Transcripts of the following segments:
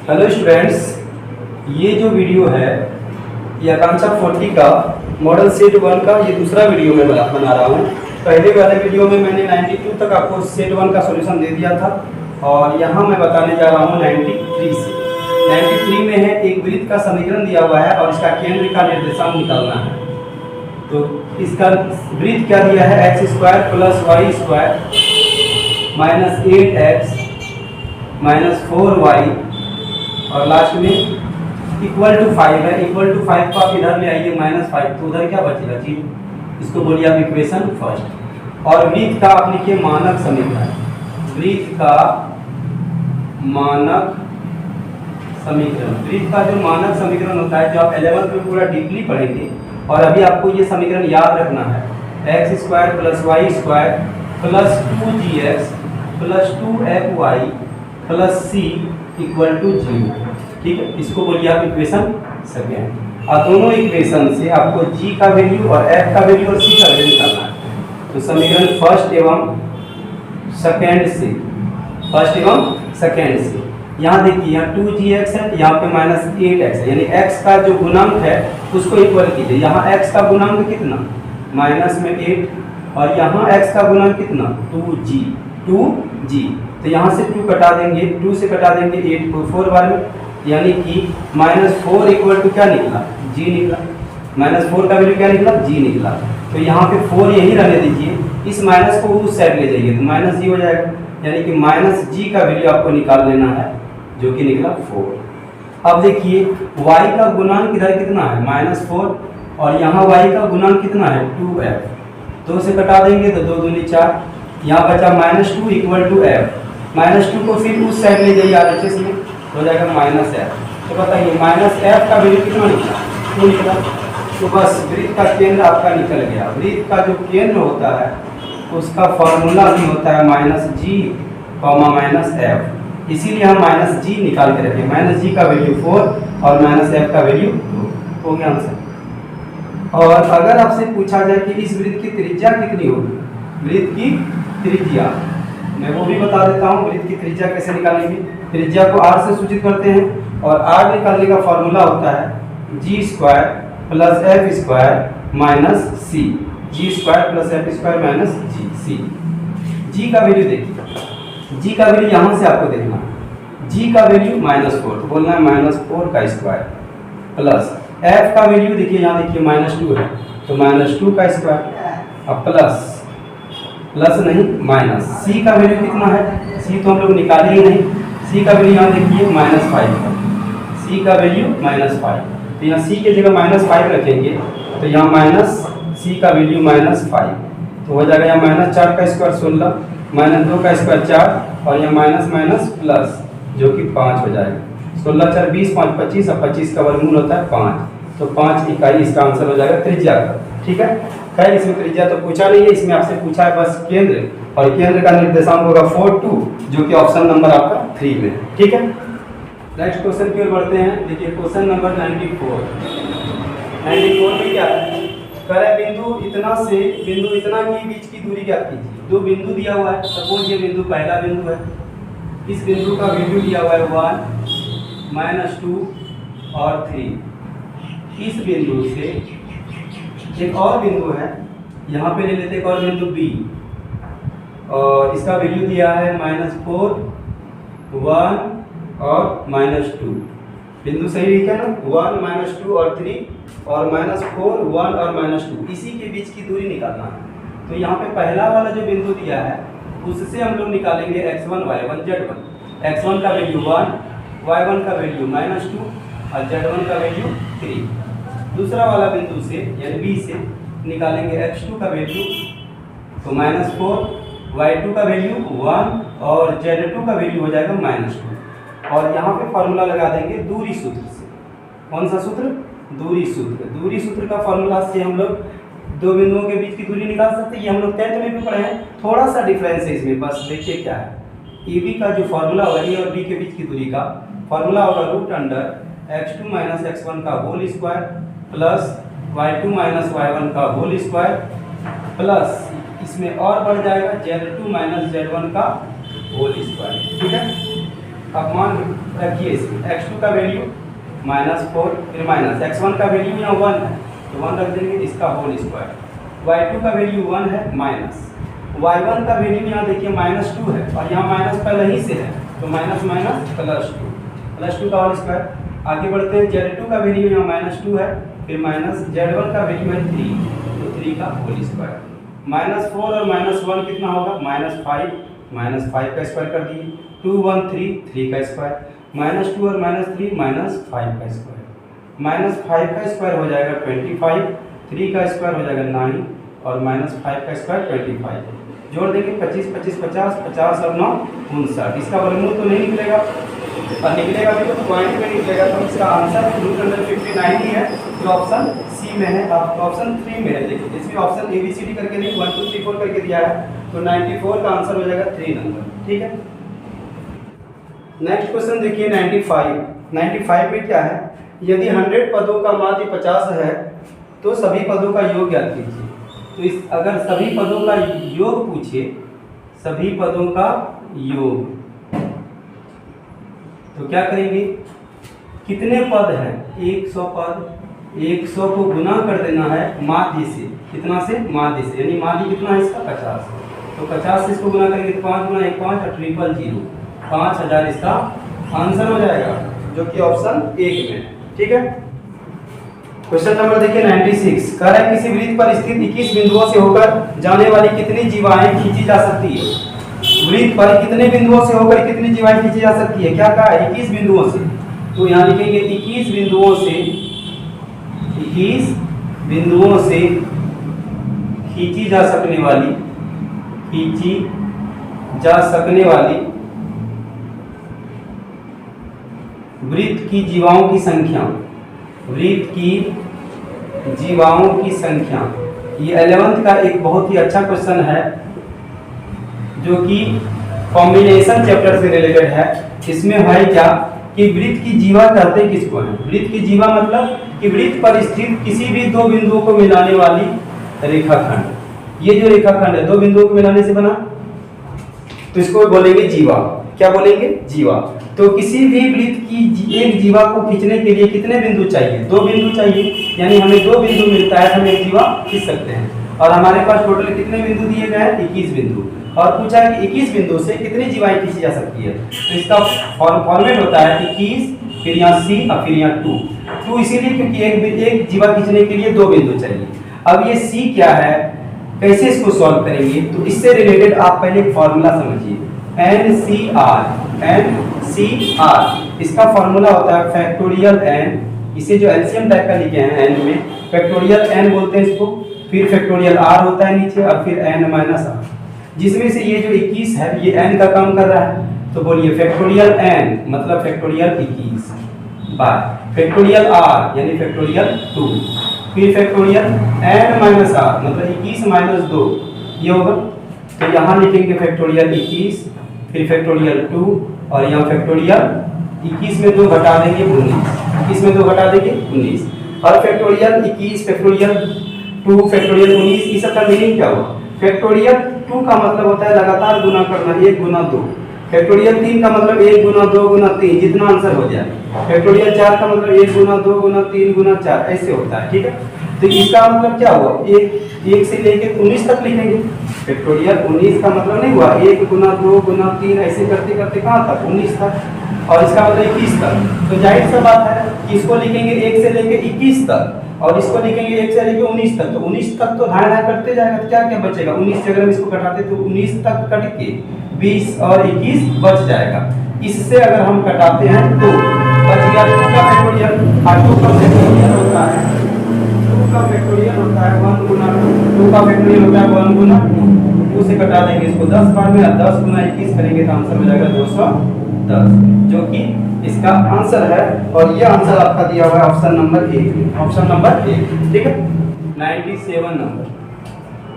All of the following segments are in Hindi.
हेलो स्टूडेंट्स, ये जो वीडियो है ये आकांक्षा 40 का मॉडल सेट 1 का ये दूसरा वीडियो मैं बना रहा हूँ। पहले वाले वीडियो में मैंने 92 तक आपको सेट 1 का सॉल्यूशन दे दिया था और यहाँ मैं बताने जा रहा हूँ 93 से। 93 में है एक वृत्त का समीकरण दिया हुआ है और इसका केंद्र का निर्देशांक निकालना है। तो इसका वृत्त क्या दिया है, x² + y² - 8x - 4y और लास्ट में =5 है। =5 को आप इधर ले आइए -5, तो उधर क्या बचेगा जी, इसको बोलिए आप इक्वेशन फर्स्ट। और वृत्त का आप लिखिए मानक समीकरण, वृत्त का मानक समीकरण। वृत्त का जो मानक समीकरण होता है, जो आप 11th में पूरा डीपली पढ़ेंगे और अभी आपको ये समीकरण याद रखना है, x² + y² + 2gx + 2fy + c = 0। ठीक है, इसको बोलिए आप इक्वेशन सेकेंड। और दोनों इक्वेशन से आपको g का वैल्यू और f का वैल्यू और c का वैल्यू निकालना है। तो समीकरण फर्स्ट एवं सेकेंड से यहाँ देखिए, यहाँ 2gx है, यहाँ पे -8x है, यानी x का जो गुणांक है उसको इक्वल कीजिए। यहाँ x का गुणांक कितना, -8, और यहाँ x का गुणांक कितना, 2g। तो यहाँ से 2 कटा देंगे, 2 से कटा देंगे 8 को 4 बार में, यानी कि -4 = क्या निकला, g निकला। -4 का वैल्यू क्या निकला, g निकला। तो यहाँ पे 4 यही रहने दीजिए, इस माइनस को उस साइड ले जाइए तो -g हो जाएगा, यानी कि -g का वैल्यू आपको निकाल लेना है, जो कि निकला 4। अब देखिए y का गुणांक इधर कितना है, -4, और यहाँ y का गुणांक कितना है, 2f। 2 से कटा देंगे तो 2 दूनी 4, यहाँ बचा -2 = f। -2 को फिर उस साइड ले जाइए RHS में, हो जाएगा -f। तो बताइए -f का वैल्यू कितना निकला, 2 निकला। तो बस वृत्त का केंद्र आपका निकल गया। वृत्त का जो केंद्र होता है उसका फॉर्मूला भी होता है -g, -f। इसीलिए हम -g निकाल के रखें। -g का वैल्यू 4 और -f का वैल्यू 2 हो गया आंसर। और अगर आपसे पूछा जाए कि इस वृत्त की त्रिज्या कितनी होगी, वृत्त की त्रिज्या मैं वो भी बता देता हूँ। वृत्त की त्रिज्या कैसे निकालेंगे, त्रिज्या को r से सूचित करते हैं और r निकालने का फॉर्मूला होता है g² + f² - c, g² + f² - c। g का वैल्यू देखिए, g का वैल्यू यहाँ से आपको देखना, g का वैल्यू -4, तो बोलना है -4 का स्क्वायर, प्लस f का वैल्यू देखिए, यहाँ देखिए -2 है तो -2 का स्क्वायर, अब प्लस नहीं माइनस। c का वैल्यू कितना है, c तो हम लोग निकाले ही नहीं, c का वैल्यू यहाँ देखिए -5 है, c का वैल्यू -5, तो यहाँ c की जगह -5 रखेंगे तो यहाँ c का वैल्यू -5, तो हो जाएगा यहाँ -4 का स्क्वायर 16, -2 का स्क्वायर 4, और यहाँ माइनस प्लस जो कि 5 हो जाएगा। 16 4 20, 5 25, और 25 का वर्गमूल होता है 5, तो 5 इकाई इसका आंसर हो जाएगा त्रिज्या का। ठीक है, खैर इसमें त्रिज्या तो पूछा नहीं है, इसमें आपसे पूछा है बस केंद्र, और केंद्र का निर्देशांक होगा 4 2, जो कि ऑप्शन नंबर आपका 3 में है। ठीक है, नेक्स्ट क्वेश्चन की ओर बढ़ते हैं। देखिए क्वेश्चन नंबर 94 में क्या है, करे बिंदु इतना से बिंदु इतना की बीच की दूरी ज्ञात कीजिए। 2 बिंदु दिया हुआ है, सपोज ये बिंदु पहला बिंदु है, इस बिंदु का वैल्यू दिया हुआ है 1 -2 और 3। इस बिंदु से एक और बिंदु है, यहाँ पे ले लेते एक और बिंदु B, और इसका वैल्यू दिया है -4 1 और -2। बिंदु सही लिखा है ना, 1 -2 और 3, और -4 1 और -2, इसी के बीच की दूरी निकालना है। तो यहाँ पे पहला वाला जो बिंदु दिया है उससे हम लोग निकालेंगे x1 y1 z1। x1 का वैल्यू 1, y1 का वैल्यू -2 और z1 का वैल्यू 3। दूसरा वाला बिंदु से यानी B से निकालेंगे x2 का वैल्यू तो -4, y2 का वैल्यू 1 और z2 का वैल्यू हो जाएगा -2। और यहाँ पे फॉर्मूला लगा देंगे दूरी सूत्र से। कौन सा सूत्र, दूरी सूत्र। दूरी सूत्र का फॉर्मूला से हम लोग 2 बिंदुओं के बीच की दूरी निकाल सकते हैं। ये हम लोग 10th में भी पढ़े हैं, थोड़ा सा डिफरेंस है इसमें, बस देखिए क्या है। AB का जो फॉर्मूला होगा, A और B के बीच की दूरी का फॉर्मूला होगा √x2 - x1 का whole square plus y2 - y1 का होल स्क्वायर, प्लस इसमें और बढ़ जाएगा z2 - z1 का होल स्क्वायर। ठीक है, अब मान रखिए इसमें x2 का वैल्यू -4, फिर माइनस x1 का वैल्यू यहाँ 1 है तो 1 रख देंगे, इसका होल स्क्वायर। y2 का वैल्यू 1 है माइनस y1 का वैल्यू यहाँ देखिए -2 है और यहाँ माइनस पहले ही से है तो माइनस माइनस +2 का होल स्क्वायर। आगे बढ़ते हैं, z2 का वैल्यू यहाँ -2 है, फिर माइनस z1 का वैल्यू है 3 तो 3 का होल स्क्वायर। -4 और -1 कितना होगा, -5 का स्क्वायर कर दिए, 2 1 3 3 का स्क्वायर, -2 और -3 -5 का स्क्वायर, -5 का स्क्वायर हो जाएगा 25, 3 का स्क्वायर हो जाएगा 9 और -5 का स्क्वायर 25। जोड़ देंगे 25 25 50 50 और 9 59। इसका वर्गमूल तो नहीं निकलेगा और निकलेगा भी तो पॉइंट में निकलेगा, तो इसका आंसर √159 ही है जो ऑप्शन सी में है। आप ऑप्शन 3 में है, देखिए इसमें ऑप्शन ABCD करके नहीं 1 2 3 4 करके दिया है तो 94 का आंसर हो जाएगा 3 नंबर। ठीक है, नेक्स्ट क्वेश्चन देखिए 95 में क्या है, यदि 100 पदों का माध्य 50 है तो सभी पदों का योग ज्ञात कीजिए। तो इस अगर सभी पदों का योग पूछे, सभी पदों का योग, तो क्या करेंगे, कितने पद हैं, 100 पद, 100 को गुना कर देना है माध्य से, कितना से, माध्य से, यानी माध्य कितना है इसका 50, तो 50 से इसको गुना करेंगे तो 5 गुना 1 5 और 000 5000 इसका आंसर हो जाएगा जो कि ऑप्शन 1 में है। ठीक है, क्वेश्चन नंबर देखिए 96, कह रहा है किसी वृत्त पर स्थित 21 बिंदुओं से होकर जाने वाली कितनी जीवाएं खींची जा सकती है। वृत्त पर कितने बिंदुओं से होकर कितनी जीवाएं खींची जा सकती है, क्या कहा है, 21 बिंदुओं से, तो यहाँ लिखेंगे 21 बिंदुओं से, 21 बिंदुओं से खींची जा सकने वाली, खींची जा सकने वाली वृत्त की जीवाओं की संख्या, वृत्त की जीवाओं की संख्या। ये 11th का एक बहुत ही अच्छा क्वेश्चन है जो कि कॉम्बिनेशन चैप्टर से रिलेटेड है। इसमें है क्या कि वृत्त की जीवा कहते किसको हैं, वृत्त की जीवा मतलब कि वृत्त पर स्थित किसी भी दो बिंदुओं को मिलाने वाली रेखाखंड। ये जो रेखाखंड है दो बिंदुओं को मिलाने से बना तो इसको बोलेंगे जीवा। क्या बोलेंगे, जीवा। तो किसी भी वृत्त की एक जीवा को खींचने के लिए कितने बिंदु चाहिए, 2 बिंदु चाहिए, यानी हमें 2 बिंदु मिलता है तो हम एक जीवा खींच सकते हैं। और हमारे पास टोटल कितने बिंदु दिए गए हैं, 21 बिंदु, और पूछा है कि 21 बिंदु से कितनी जीवाएं खींची जा सकती है। तो इसका फॉर्मेट होता है 21 फिर यहाँ C और फिर यहाँ 2 इसीलिए क्योंकि एक जीवा खींचने के लिए 2 बिंदु चाहिए। अब ये C क्या है, कैसे इसको सॉल्व करेंगे, तो इससे रिलेटेड आप पहले एक फॉर्मूला समझिए, NCR। इसका फॉर्मूला होता है फैक्टोरियल n, इसे जो एलसीएम टाइप का लिखे हैं n में, फैक्टोरियल n बोलते हैं इसको, फिर फैक्टोरियल r होता है नीचे और फिर n माइनस r, जिसमें से ये जो 21 है ये n का काम कर रहा है। तो बोलिए फैक्टोरियल n मतलब फैक्टोरियल 21 बाय फैक्टोरियल r यानी फैक्टोरियल 2, फिर फैक्टोरियल n माइनस r मतलब 21 माइनस 2 ये होगा। तो यहाँ लिखेंगे फैक्टोरियल 21 फिर फैक्टोरियल 2 और यहाँ फैक्टोरियल 21 में 2 घटा देंगे 19, 21 में 2 घटा देंगे 19 और फैक्टोरियल 21 फैक्टोरियल 2 फैक्टोरियल 19। इस सब का मीनिंग क्या हुआ, फैक्टोरियल 2 का मतलब होता है लगातार गुना करना, 1 गुना 2। फैक्टोरियल 3 का मतलब 1 गुना 2 गुना 3 जितना आंसर हो जाए। फैक्टोरियल 4 का मतलब 1 गुना 2 गुना 3 गुना 4 ऐसे होता है। ठीक है, तो इसका मतलब क्या हुआ, 1 से लेके 19 तक लिखेंगे। फैक्टोरियल 19 का मतलब नहीं हुआ 1 गुना 2 गुना 3 ऐसे करते करते कहाँ तक 19 तक, और इसका मतलब 21 तक। तो जाहिर सा बात है कि इसको लिखेंगे 1 से लेके 21 तक और इसको लिखेंगे 1 से लेके 19 तक। तो 19 तक तो धाए धाए करते जाएगा तो क्या क्या बचेगा, 19 से अगर हम इसको घटाते तो 19 तक कट के 20 और 21 बच जाएगा। इससे अगर हम घटाते हैं तो बच गया 2 का फैक्टोरियल, 2 का फैक्टोरियल होता है 2 का फैक्टोरियल होता है 1 गुना 2 का फैक्टोरियल होता है 1 गुना 2 से घटा देंगे इसको 10 बार में, 10 गुना 21 करेंगे तो आंसर हो जाएगा 210 जो कि इसका आंसर है। और ये आंसर आपका दिया हुआ है ऑप्शन नंबर 1, ऑप्शन नंबर 1। ठीक है, 97 नंबर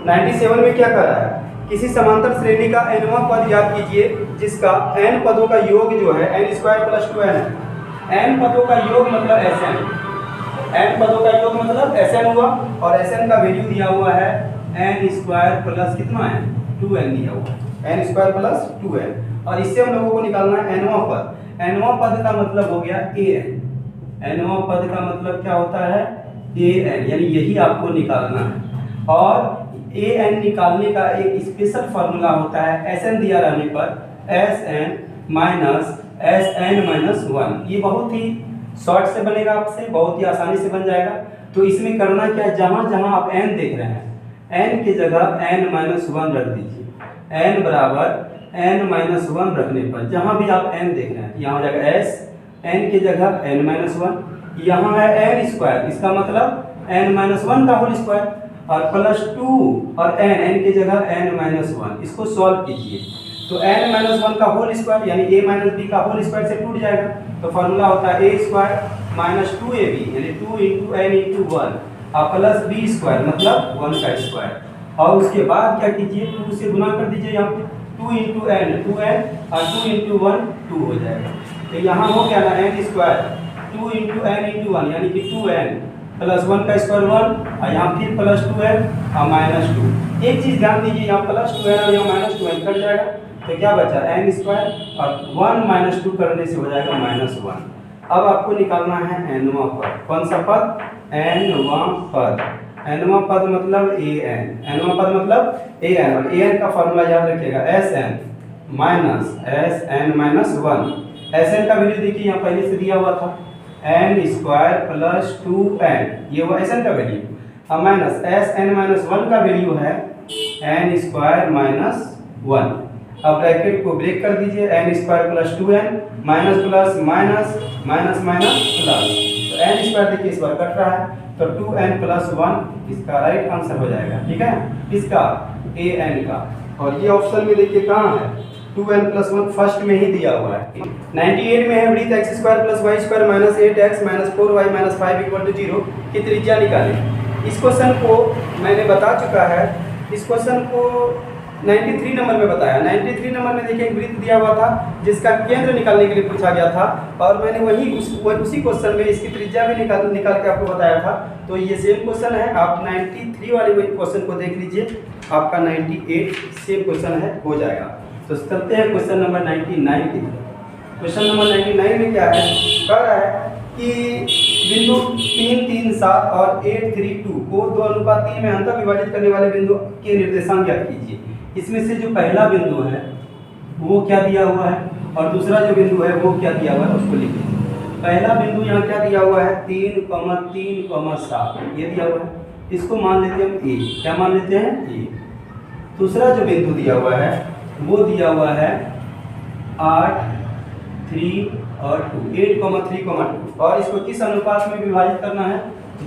97 में क्या कर रहा है, किसी समांतर श्रेणी का nवां पद याद कीजिए जिसका n पदों का योग जो है n² + 2n है। n पदों का योग मतलब Sn, n पदों का योग मतलब Sn हुआ और Sn का वैल्यू दिया हुआ है n² प्लस कितना है 2n दिया हुआ है, n² + 2n। और इससे हम लोगों को निकालना है nवां पद। nवां पद का मतलब हो गया an। nवां पद का मतलब क्या होता है an, यानी यही आपको निकालना है। और an निकालने का एक स्पेशल फार्मूला होता है Sn दिया रहने पर Sn माइनस Sn-1। ये बहुत ही शॉर्ट से बनेगा, आपसे बहुत ही आसानी से बन जाएगा। तो इसमें करना क्या है, जहां जहां आप n देख रहे हैं n की जगह n-1 रख दीजिए। n बराबर n-1 रखने पर जहां भी आप n देख रहे हैं यहाँ हो जाएगा s, n की जगह n-1, यहाँ है n स्क्वायर, इसका मतलब n-1 का होल स्क्वायर, और प्लस 2 और n की जगह n-1। इसको सॉल्व कीजिए तो n-1 का होल स्क्वायर यानी a माइनस बी का होल स्क्वायर से टूट जाएगा। तो फार्मूला होता है a स्क्वायर माइनस 2ab यानी 2 इंटू n इंटू 1 और प्लस b स्क्वायर मतलब 1 का स्क्वायर। और उसके बाद क्या कीजिए, 2 से गुना कर दीजिए, यहाँ पे 2 इंटू n 2n और 2 इंटू 1 2 हो जाएगा। तो यहाँ हो गया ना n square 2 into n into 1 यानी कि 2n प्लस 1 का स्क्वायर 1 और यहाँ फिर प्लस 2n और माइनस 2। एक चीज़ ध्यान दीजिए, यहाँ प्लस 2n और यहाँ माइनस 2n कट जाएगा तो क्या बचा n स्क्वायर और 1 माइनस 2 करने से हो जाएगा माइनस 1। अब आपको निकालना है nवां पद। कौन सा पद, nवां पद। nवां पद मतलब an, nवां पद मतलब an, और an का फॉर्मूला याद रखिएगा Sn माइनस Sn-1। Sn का वैल्यू देखिए यहाँ पहले से दिया हुआ था n स्क्वायर प्लस 2n, ये हुआ Sn का वैल्यू, और माइनस Sn-1 का वैल्यू है n स्क्वायर माइनस 1। अब ब्रैकेट को ब्रेक कर दीजिए, n square plus 2n minus plus minus minus minus plus, तो n स्क्वायर देखिए इस बार कट रहा है तो 2n प्लस 1 इसका राइट आंसर हो जाएगा। ठीक है, इसका an का। और ये ऑप्शन में देखिए कहाँ है, 2n प्लस 1 फर्स्ट में ही दिया हुआ है। 98 में है वृत्त x square plus y square minus 8x minus 4y minus 5 equal to 0 की त्रिज्या निकालें। इस क्वेश्चन को मैंने बता चुका है, इस क्वेश्चन को 93 नंबर में बताया। 93 नंबर में देखिए एक वृत्त दिया हुआ था जिसका केंद्र निकालने के लिए पूछा गया था, और मैंने उसी क्वेश्चन में इसकी त्रिज्या भी निकाल के आपको बताया था। तो ये सेम क्वेश्चन है, आप 93 वाले क्वेश्चन को देख लीजिए, आपका 98 सेम क्वेश्चन है, हो जाएगा। तो चलते हैं क्वेश्चन नंबर 99 की तरफ। क्वेश्चन नंबर 99 में क्या है, कह रहा है कि बिंदु 3, 3, 7 और 8, 3, 2 को 2:3 में अंतर विभाजित करने वाले बिंदु के निर्देशांक ज्ञात कीजिए। इसमें से जो पहला बिंदु है वो क्या दिया हुआ है और दूसरा जो बिंदु है वो क्या दिया हुआ है उसको लिखिए। पहला बिंदु यहाँ क्या दिया हुआ है 3, 3, 7 ये दिया हुआ है, इसको मान लेते हैं हम ए। क्या मान लेते हैं ए। दूसरा जो बिंदु दिया हुआ है वो दिया हुआ है 8, 3 और 2, 8, 3, 2, और इसको किस अनुपात में विभाजित करना है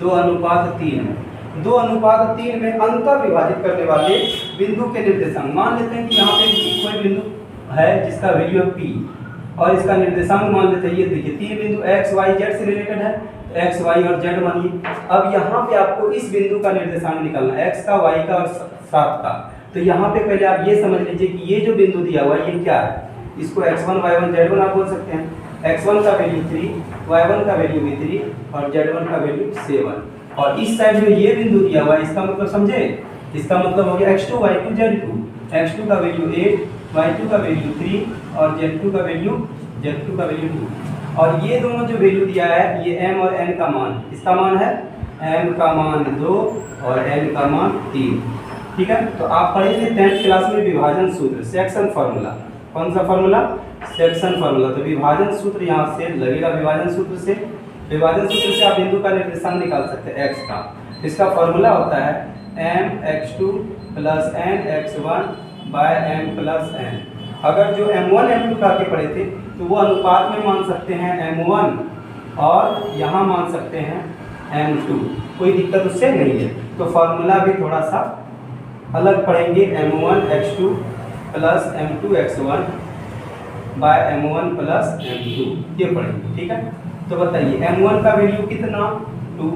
2:3 में। 2:3 में अंतर विभाजित करने वाले बिंदु के निर्देशांक मान लेते हैं कि यहाँ पे कोई बिंदु है जिसका वैल्यू है P और इसका निर्देशांक मान लेते हैं, ये देखिए 3 बिंदु x, y, z से रिलेटेड है, तो x, y और z मानिए। अब यहाँ पे आपको इस बिंदु का निर्देशांक निकालना है, x का, y का और 7 का। तो यहाँ पे पहले आप ये समझ लीजिए कि ये जो बिंदु दिया हुआ है ये क्या है, इसको x1, y1, z1 आप बोल सकते हैं। x1 का वैल्यू 3, y1 का वैल्यू भी 3 और z1 का वैल्यू 7। और इस साइड में ये बिंदु दिया हुआ है, इसका मतलब समझे, इसका मतलब हो गया x2, y2, z2। x2 का वैल्यू 8, y2 का वैल्यू 3 और z2 का वैल्यू 2। और ये दोनों जो वैल्यू दिया है ये m और n का मान, इसका मान है m का मान 2 और n का मान 3। ठीक है, तो आप पढ़े थे 10th क्लास में विभाजन सूत्र, सेक्शन फार्मूला। कौन सा फार्मूला, सेक्शन फार्मूला। तो विभाजन सूत्र यहाँ से लगेगा, विभाजन सूत्र से आप बिंदु का निर्देशांक निकाल सकते हैं x का। इसका फार्मूला होता है mx2 plus nx1 by m plus n। अगर जो m1 m2 का के पढ़े थे तो वो अनुपात में मान सकते हैं m1 और यहाँ मान सकते हैं m2, कोई दिक्कत उससे नहीं है। तो फार्मूला भी थोड़ा सा अलग पढ़ेंगे, m1x2 plus m2x1 bye m1 plus m2 ये पढ़ेंगे। ठीक है, तो बताइए m1 का वैल्यू कितना 2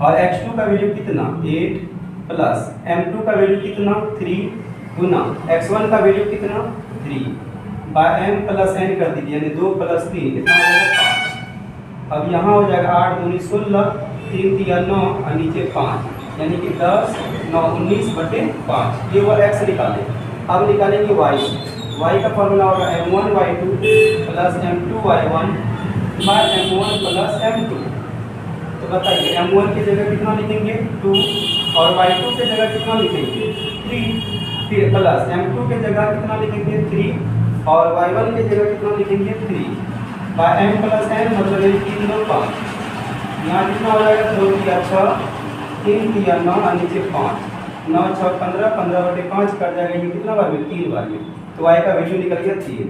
और x2 का वैल्यू कितना 8 प्लस m2 का वैल्यू कितना 3 गुना x1 का वैल्यू कितना 3 बाय m प्लस n कर दीजिए, यानी 2 प्लस 3 कितना हो जाएगा 5। अब यहाँ हो जाएगा 8 दूनी 16, 3 3 9 और नीचे 5, यानी कि 10 9 19/5। ये वो x निकालें। अब निकालेंगे y। y का फॉर्मूला होगा m1y2 plus m2y1 bye m1 plus m2। तो बताइए m1 की जगह कितना लिखेंगे 2 और y2 की जगह कितना लिखेंगे 3, फिर प्लस m2 की जगह कितना लिखेंगे 3 और y1 की जगह कितना लिखेंगे 3 बाय m प्लस n मतलब ये 3 2 5। यहाँ कितना हो जाएगा 2 3 6 3 3 9 और नीचे 5 9 6 15 15/5 कट जाएगा। ये कितना बार में 3 बार में। तो y का वैल्यू निकल गया 3।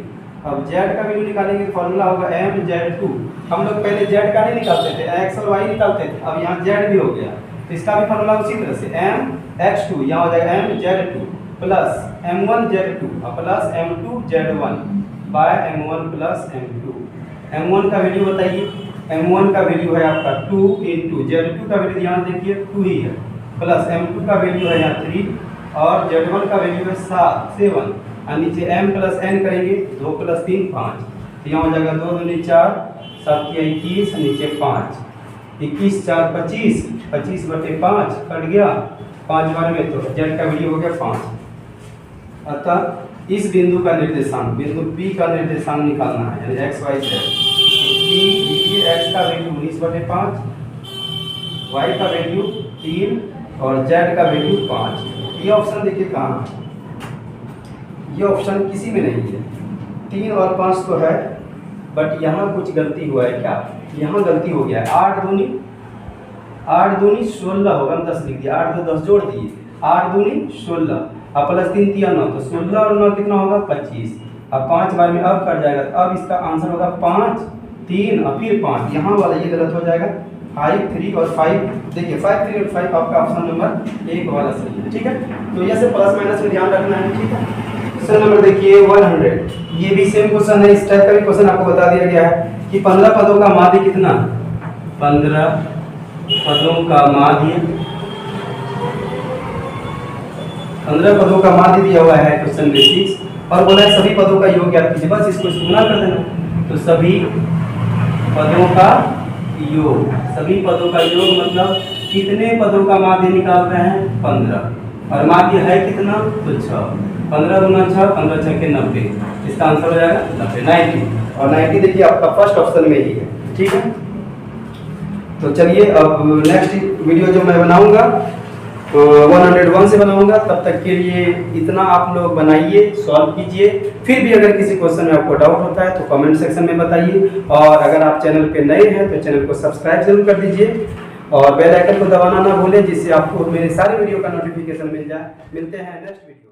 अब z का वैल्यू निकालेंगे फॉर्मूला होगा mz2। हम लोग पहले z का नहीं निकालते थे x और y निकालते थे, अब यहाँ z भी हो गया तो इसका भी फॉर्मूला उसी तरह से mx2 यहाँ हो जाएगा mz2 plus m1z2 plus m2z1 bye m1 plus m2। m1 का वैल्यू बताइए, m1 का वैल्यू है आपका 2 इंटू z2 का वैल्यू यहाँ देखिए 2 ही है प्लस m2 का वैल्यू है यहाँ 3 और z1 का वैल्यू है 7 और नीचे m प्लस n करेंगे 2 प्लस 3 5 तो यहाँ हो जाएगा 2 दूनी 4 7 के 21 नीचे 5 21 4 25 25/5 कट गया 5 बार में तो z का वैल्यू हो गया 5। अतः इस बिंदु का निर्देशांक बिंदु P का निर्देशांक निकालना है यानी x y z। P x का वैल्यू 19/5 y का वैल्यू 3 और z का वैल्यू 5। ये ऑप्शन देखिए कहाँ है, ये ऑप्शन किसी में नहीं है। 3 और 5 तो है बट यहाँ कुछ गलती हुआ है क्या, यहाँ गलती हो गया है। 8 दूनी 16 होगा, 10 लिख दिया, 8 2 10 जोड़ दिए 8 दूनी 16 अब प्लस 3 3 9 तो 16 और 9 कितना होगा 25। अब 5 बार में अब कट जाएगा तो अब इसका आंसर होगा 5 3 और फिर 5। यहाँ वाला ये गलत हो जाएगा 5 3 और 5 देखिए 5 3 और 5 आपका ऑप्शन नंबर 1 वाला सही है। ठीक है, तो ऐसे प्लस माइनस में ध्यान रखना है। ठीक है, क्वेश्चन नंबर देखिए 100। ये भी सेम क्वेश्चन है, इस टाइप का भी क्वेश्चन आपको बता दिया गया है कि 15 पदों का माध्य कितना, 15 पदों का माध्य 15 पदों का माध्य दिया हुआ है क्वेश्चन बेसिक्स और बोला है सभी पदों का योग ज्ञात कीजिए। बस इसको गुणा कर देना तो सभी पदों का योग, सभी पदों का योग मतलब कितने पदों का माध्य निकाल रहे हैं 15 और माध्य है कितना तो 6 15 गुना 6 15 6 के 90। इसका आंसर हो जाएगा 90 90 और 90 देखिए आपका फर्स्ट ऑप्शन में ही है। ठीक है, तो चलिए अब नेक्स्ट वीडियो जो मैं बनाऊंगा 101 से बनाऊंगा। तब तक के लिए इतना आप लोग बनाइए, सॉल्व कीजिए। फिर भी अगर किसी क्वेश्चन में आपको डाउट होता है तो कमेंट सेक्शन में बताइए और अगर आप चैनल पे नए हैं तो चैनल को सब्सक्राइब जरूर कर दीजिए और बेल आइकन को दबाना ना भूलें जिससे आपको मेरे सारे वीडियो का नोटिफिकेशन मिल जाए। मिलते हैं नेक्स्ट वीडियो।